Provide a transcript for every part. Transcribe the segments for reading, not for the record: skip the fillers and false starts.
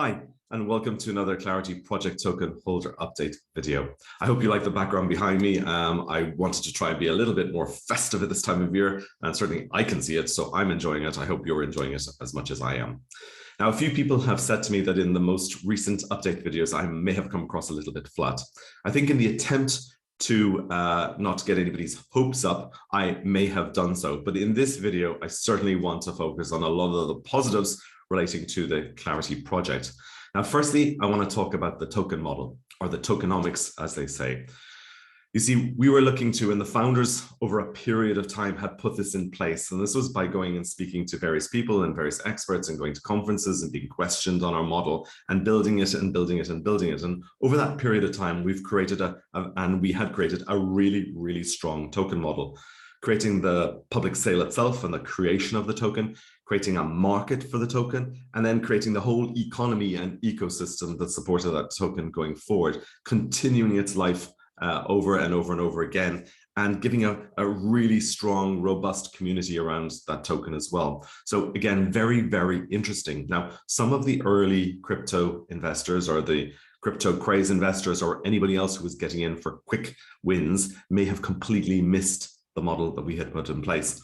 Hi, and welcome to another Clarity Project Token Holder Update video. I hope you like the background behind me. I wanted to try and be a little bit more festive at this time of year, and certainly I can see it, so I'm enjoying it. I hope you're enjoying it as much as I am. Now, a few people have said to me that in the most recent update videos, I may have come across a little bit flat. I think in the attempt to not get anybody's hopes up, I may have done so. But in this video, I certainly want to focus on a lot of the positives relating to the Clarity project. Now, firstly, I want to talk about the token model, or the tokenomics, as they say. You see, we were looking to, and the founders over a period of time had put this in place. And this was by going and speaking to various people and various experts and going to conferences and being questioned on our model and building it and building it and building it. And over that period of time, we've created we had created a really, really strong token model, creating the public sale itself and the creation of the token, creating a market for the token, and then creating the whole economy and ecosystem that supported that token going forward, continuing its life over and over and over again, and giving a really strong, robust community around that token as well. So again, very, very interesting. Now, some of the early crypto investors or the crypto craze investors or anybody else who was getting in for quick wins may have completely missed the model that we had put in place.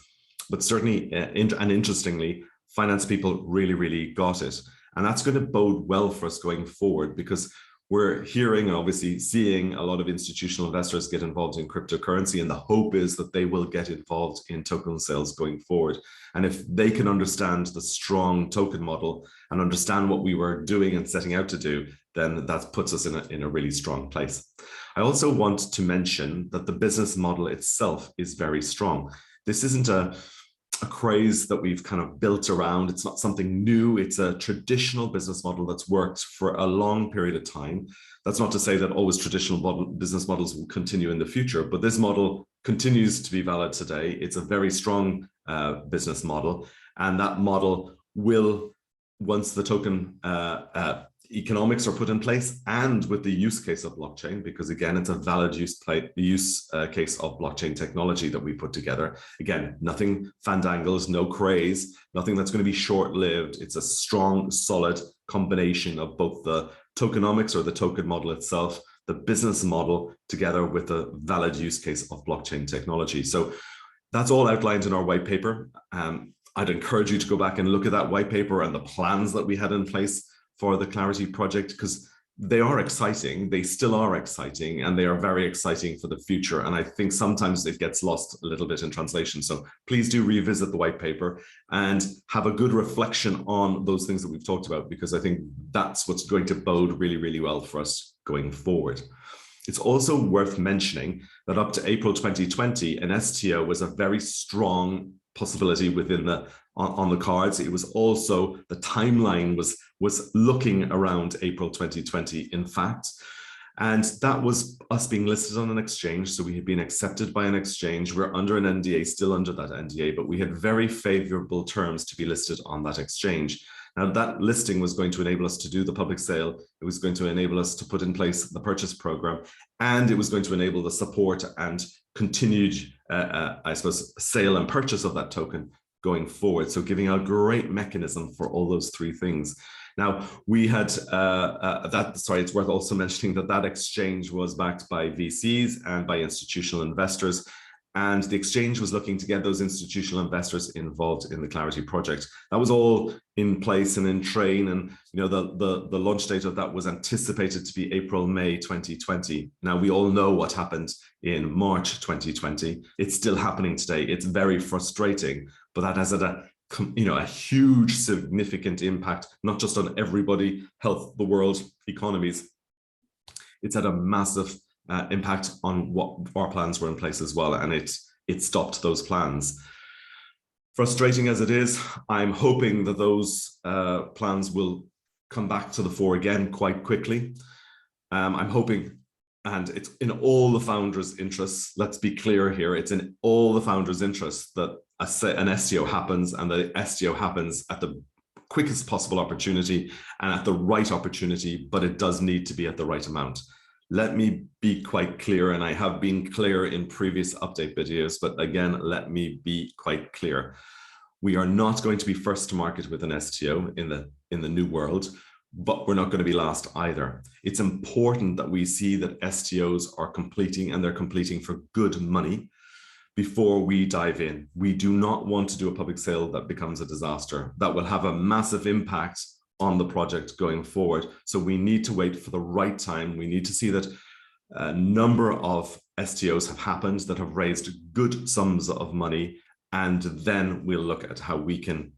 But certainly, and interestingly, finance people really, really got it. And that's going to bode well for us going forward, because we're hearing and obviously seeing a lot of institutional investors get involved in cryptocurrency, and the hope is that they will get involved in token sales going forward. And if they can understand the strong token model and understand what we were doing and setting out to do, then that puts us in a really strong place. I also want to mention that the business model itself is very strong. This isn't a craze that we've kind of built around. It's not something new. It's a traditional business model that's worked for a long period of time. That's not to say that always traditional business models will continue in the future, but this model continues to be valid today. It's a very strong business model, and that model will, once the token economics are put in place and with the use case of blockchain, because again, it's a valid use case of blockchain technology that we put together. Again, nothing fandangles, no craze, nothing that's going to be short-lived. It's a strong, solid combination of both the tokenomics or the token model itself, the business model, together with the valid use case of blockchain technology. So that's all outlined in our white paper. I'd encourage you to go back and look at that white paper and the plans that we had in place for the Clarity project, because they are exciting, they still are exciting, and they are very exciting for the future. And I think sometimes it gets lost a little bit in translation. So please do revisit the white paper and have a good reflection on those things that we've talked about, because I think that's what's going to bode really, really well for us going forward. It's also worth mentioning that up to April 2020, an STO was a very strong possibility within on the cards. It was also, the timeline was looking around April 2020, in fact, and that was us being listed on an exchange. So we had been accepted by an exchange. We're under an NDA, still under that NDA, but we had very favorable terms to be listed on that exchange. Now, that listing was going to enable us to do the public sale. It was going to enable us to put in place the purchase program, and it was going to enable the support and continued, I suppose, sale and purchase of that token going forward. So giving a great mechanism for all those three things. Now, we had it's worth also mentioning that that exchange was backed by VCs and by institutional investors. And the exchange was looking to get those institutional investors involved in the Clarity project. That was all in place and in train. And the launch date of that was anticipated to be April, May 2020. Now, we all know what happened in March 2020. It's still happening today. It's very frustrating, but that has had a huge, significant impact, not just on everybody, health, the world, economies. It's had a massive impact on what our plans were in place as well, and it stopped those plans. Frustrating as it is, I'm hoping that those plans will come back to the fore again quite quickly. I'm hoping, and it's in all the founders' interests, let's be clear here, it's in all the founders' interests that an STO happens, and the STO happens at the quickest possible opportunity and at the right opportunity, but it does need to be at the right amount. Let me be quite clear, and I have been clear in previous update videos, but again, let me be quite clear. We are not going to be first to market with an STO in the new world. but we're not going to be last either. It's important that we see that STOs are completing, and they're completing for good money before we dive in. We do not want to do a public sale that becomes a disaster. That will have a massive impact on the project going forward. So we need to wait for the right time. We need to see that a number of STOs have happened that have raised good sums of money, and then we'll look at how we can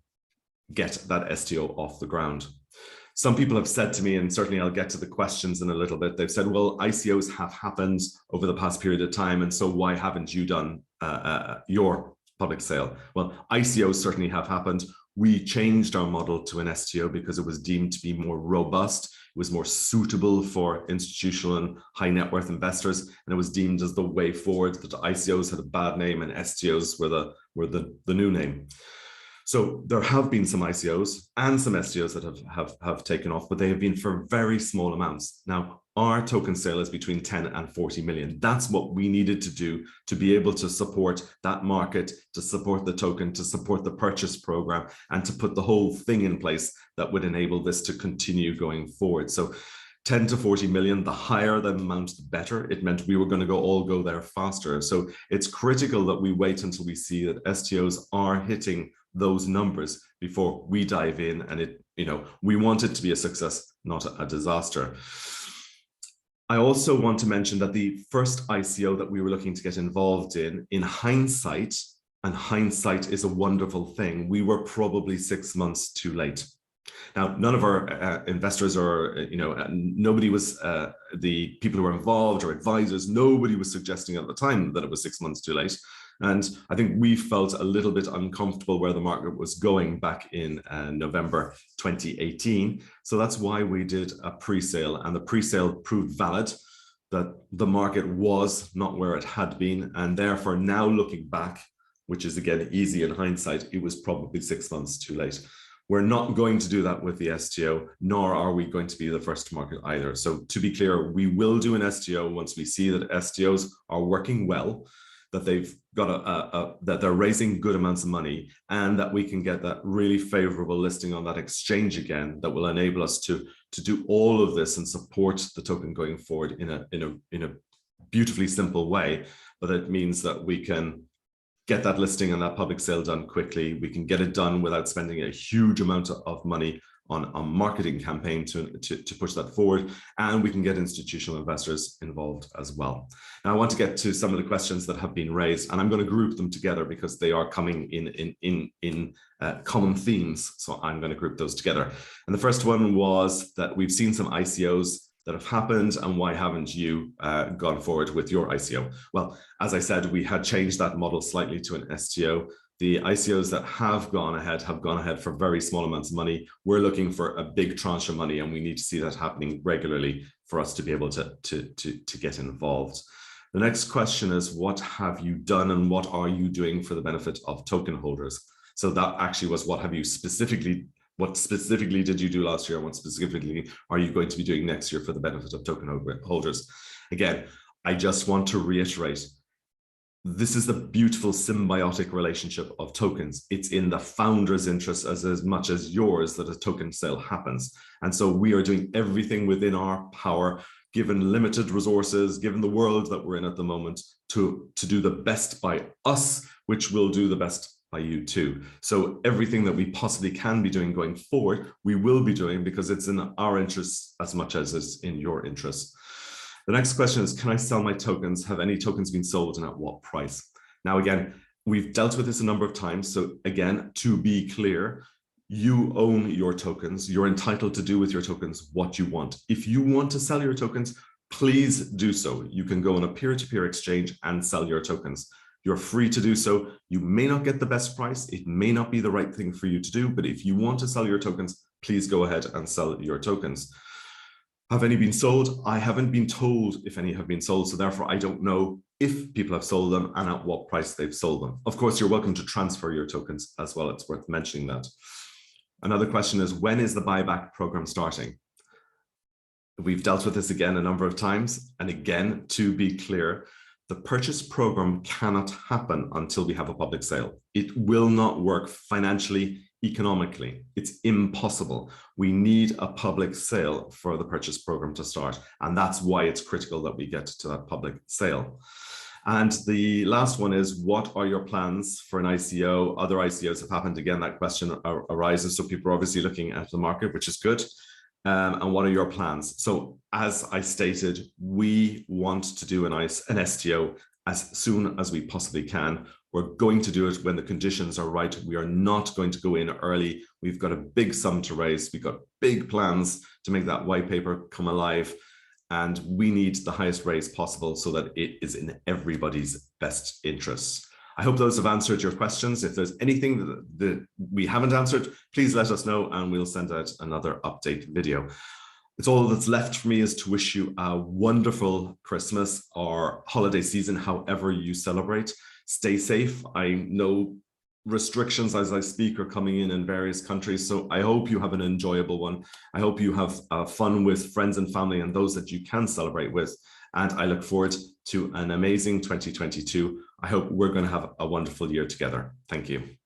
get that STO off the ground. Some people have said to me, and certainly I'll get to the questions in a little bit, they've said, well, ICOs have happened over the past period of time, and so why haven't you done your public sale? Well, ICOs certainly have happened. We changed our model to an STO because it was deemed to be more robust. It was more suitable for institutional and high net worth investors, and it was deemed as the way forward. That ICOs had a bad name and STOs were the new name. So there have been some ICOs and some STOs that have taken off, but they have been for very small amounts. Now, our token sale is between 10 and 40 million. That's what we needed to do to be able to support that market, to support the token, to support the purchase program, and to put the whole thing in place that would enable this to continue going forward. So 10 to 40 million, the higher the amount, the better. It meant we were going to all go there faster. So it's critical that we wait until we see that STOs are hitting those numbers before we dive in, and we want it to be a success, not a disaster. I also want to mention that the first ICO that we were looking to get involved in hindsight, and hindsight is a wonderful thing, we were probably 6 months too late. Now, none of our investors or, nobody was, the people who were involved or advisors, nobody was suggesting at the time that it was 6 months too late. And I think we felt a little bit uncomfortable where the market was going back in November 2018. So that's why we did a pre-sale, and the pre-sale proved valid, that the market was not where it had been. And therefore now looking back, which is again easy in hindsight, it was probably 6 months too late. We're not going to do that with the STO, nor are we going to be the first to market either. So to be clear, we will do an STO once we see that STOs are working well, that they've got that they're raising good amounts of money, and that we can get that really favorable listing on that exchange again, that will enable us to do all of this and support the token going forward in a beautifully simple way. But it means that we can get that listing and that public sale done quickly. We can get it done without spending a huge amount of money on a marketing campaign to push that forward, and we can get institutional investors involved as well. Now, I want to get to some of the questions that have been raised, and I'm going to group them together because they are coming in common themes. So I'm going to group those together. And the first one was that we've seen some ICOs that have happened, and why haven't you gone forward with your ICO? Well, as I said, we had changed that model slightly to an STO. The ICOs that have gone ahead for very small amounts of money. We're looking for a big tranche of money, and we need to see that happening regularly for us to be able to get involved. The next question is, what have you done and what are you doing for the benefit of token holders? So that actually was, what specifically did you do last year, and what specifically are you going to be doing next year for the benefit of token holders? Again, I just want to reiterate, this is the beautiful symbiotic relationship of tokens. It's in the founder's interest as much as yours that a token sale happens. And so we are doing everything within our power, given limited resources, given the world that we're in at the moment, to do the best by us, which will do the best by you too. So everything that we possibly can be doing going forward, we will be doing, because it's in our interests as much as it's in your interests. The next question is, can I sell my tokens? Have any tokens been sold, and at what price? Now, again, we've dealt with this a number of times. So again, to be clear, you own your tokens. You're entitled to do with your tokens what you want. If you want to sell your tokens, please do so. You can go on a peer-to-peer exchange and sell your tokens. You're free to do so. You may not get the best price. It may not be the right thing for you to do, but if you want to sell your tokens, please go ahead and sell your tokens. Have any been sold? I haven't been told if any have been sold, so therefore I don't know if people have sold them and at what price they've sold them. Of course, you're welcome to transfer your tokens as well. It's worth mentioning that. Another question is, when is the buyback program starting? We've dealt with this again a number of times. And again, to be clear, the purchase program cannot happen until we have a public sale. It will not work financially. economically. It's impossible. We need a public sale for the purchase program to start. And that's why it's critical that we get to that public sale. And the last one is, what are your plans for an ICO? Other ICOs have happened again. That question arises. So people are obviously looking at the market, which is good. And what are your plans? So as I stated, we want to do an STO as soon as we possibly can. We're going to do it when the conditions are right. We are not going to go in early. We've got a big sum to raise. We've got big plans to make that white paper come alive. And we need the highest raise possible so that it is in everybody's best interests. I hope those have answered your questions. If there's anything that we haven't answered, please let us know and we'll send out another update video. It's all that's left for me is to wish you a wonderful Christmas or holiday season, however you celebrate. Stay safe. I know restrictions as I speak are coming in various countries, so I hope you have an enjoyable one. I hope you have fun with friends and family and those that you can celebrate with. And I look forward to an amazing 2022. I hope we're going to have a wonderful year together. Thank you.